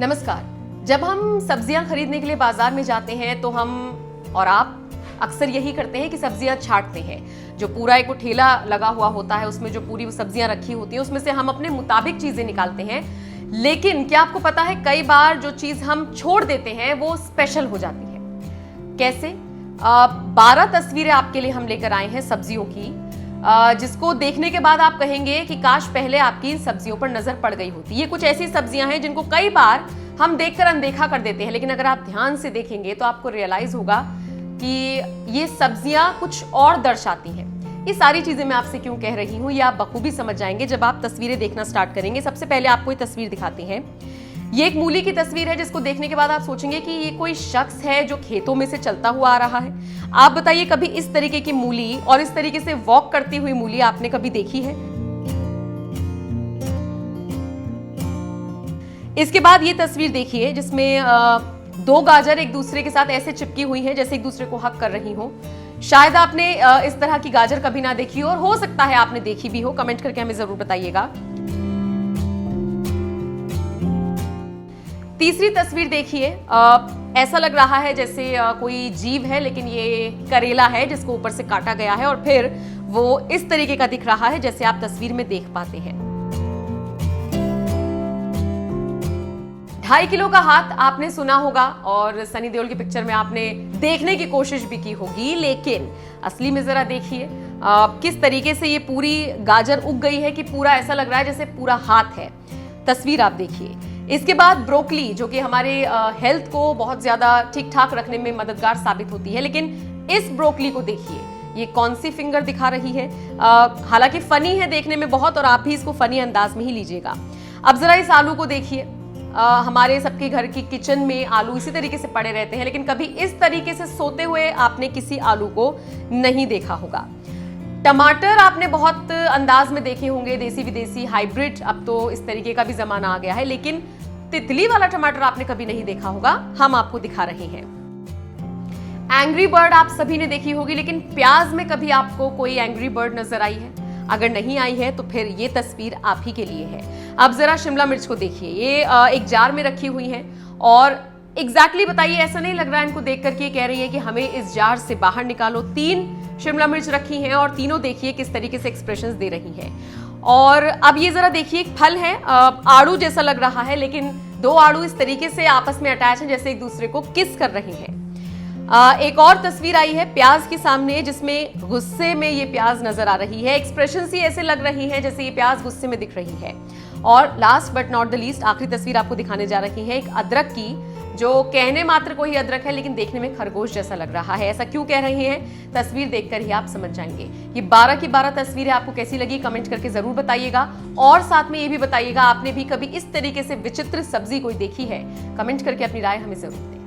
नमस्कार। जब हम सब्जियां खरीदने के लिए बाजार में जाते हैं तो हम और आप अक्सर यही करते हैं कि सब्जियां छांटते हैं। जो पूरा एक ठेला लगा हुआ होता है उसमें जो पूरी सब्जियां रखी होती हैं उसमें से हम अपने मुताबिक चीजें निकालते हैं। लेकिन क्या आपको पता है कई बार जो चीज हम छोड़ देते हैं वो स्पेशल हो जाती है। कैसे? 12 तस्वीरें आपके लिए हम लेकर आए हैं सब्जियों की, जिसको देखने के बाद आप कहेंगे कि काश पहले आपकी इन सब्जियों पर नजर पड़ गई होती। ये कुछ ऐसी सब्जियां हैं जिनको कई बार हम देखकर अनदेखा कर देते हैं, लेकिन अगर आप ध्यान से देखेंगे तो आपको रियलाइज होगा कि ये सब्जियां कुछ और दर्शाती हैं। ये सारी चीजें मैं आपसे क्यों कह रही हूं ये आप बखूबी समझ जाएंगे जब आप तस्वीरें देखना स्टार्ट करेंगे। सबसे पहले आपको ये तस्वीर दिखाते हैं। ये एक मूली की तस्वीर है जिसको देखने के बाद आप सोचेंगे कि ये कोई शख्स है जो खेतों में से चलता हुआ आ रहा है। आप बताइए कभी इस तरीके की मूली और इस तरीके से वॉक करती हुई मूली आपने कभी देखी है? इसके बाद ये तस्वीर देखिए जिसमें दो गाजर एक दूसरे के साथ ऐसे चिपकी हुई हैं जैसे एक दूसरे को हक कर रही हो। शायद आपने इस तरह की गाजर कभी ना देखी हो और हो सकता है आपने देखी भी हो। कमेंट करके हमें जरूर बताइएगा। तीसरी तस्वीर देखिए, ऐसा लग रहा है जैसे कोई जीव है, लेकिन ये करेला है जिसको ऊपर से काटा गया है और फिर वो इस तरीके का दिख रहा है जैसे आप तस्वीर में देख पाते हैं। 2.5 किलो का हाथ आपने सुना होगा और सनी देओल की पिक्चर में आपने देखने की कोशिश भी की होगी, लेकिन असली में जरा देखिए किस तरीके से ये पूरी गाजर उग गई है कि पूरा ऐसा लग रहा है जैसे पूरा हाथ है। तस्वीर आप देखिए। इसके बाद ब्रोकली जो कि हमारे हेल्थ को बहुत ज्यादा ठीक ठाक रखने में मददगार साबित होती है, लेकिन इस ब्रोकली को देखिए ये कौन सी फिंगर दिखा रही है। हालांकि फनी है देखने में बहुत और आप भी इसको फनी अंदाज में ही लीजिएगा। अब जरा इस आलू को देखिए। हमारे सबके घर की किचन में आलू इसी तरीके से पड़े रहते हैं, लेकिन कभी इस तरीके से सोते हुए आपने किसी आलू को नहीं देखा होगा। टमाटर आपने बहुत अंदाज में देखे होंगे, देसी विदेशी हाइब्रिड, अब तो इस तरीके का भी जमाना आ गया है, लेकिन तितली वाला टमाटर आपने कभी नहीं देखा होगा। हम आपको दिखा रहे हैं। एंग्री बर्ड आप सभी ने देखी होगी, लेकिन प्याज में कभी आपको कोई एंग्री बर्ड नजर आई है? अगर नहीं आई है तो फिर ये तस्वीर आप ही के लिए है। अब जरा शिमला मिर्च को देखिए। ये एक जार में रखी हुई है और एग्जैक्टली बताइए, ऐसा नहीं लग रहा है इनको देख करके कह रही है कि हमें इस जार से बाहर निकालो। 3 शिमला मिर्च रखी हैं और तीनों देखिए किस तरीके से एक्सप्रेशंस दे रही हैं। और अब ये जरा देखिए, एक फल है, आड़ू जैसा लग रहा है, लेकिन 2 आड़ू इस तरीके से आपस में अटैच हैं जैसे एक दूसरे को किस कर रही हैं। एक और तस्वीर आई है प्याज के सामने जिसमें गुस्से में ये प्याज नजर आ रही है। एक्सप्रेशंस ही ऐसे लग रही हैं जैसे ये प्याज गुस्से में दिख रही है। और last but not the least आखिरी तस्वीर आपको दिखाने जा रही है एक अदरक की, जो कहने मात्र को ही अदरक है लेकिन देखने में खरगोश जैसा लग रहा है। ऐसा क्यों कह रही हैं? तस्वीर देखकर ही आप समझ जाएंगे। ये 12 की 12 तस्वीरें आपको कैसी लगी कमेंट करके जरूर बताइएगा और साथ में ये भी बताइएगा आपने भी कभी इस तरीके से विचित्र सब्जी कोई देखी है? कमेंट करके अपनी राय हमें जरूर दें।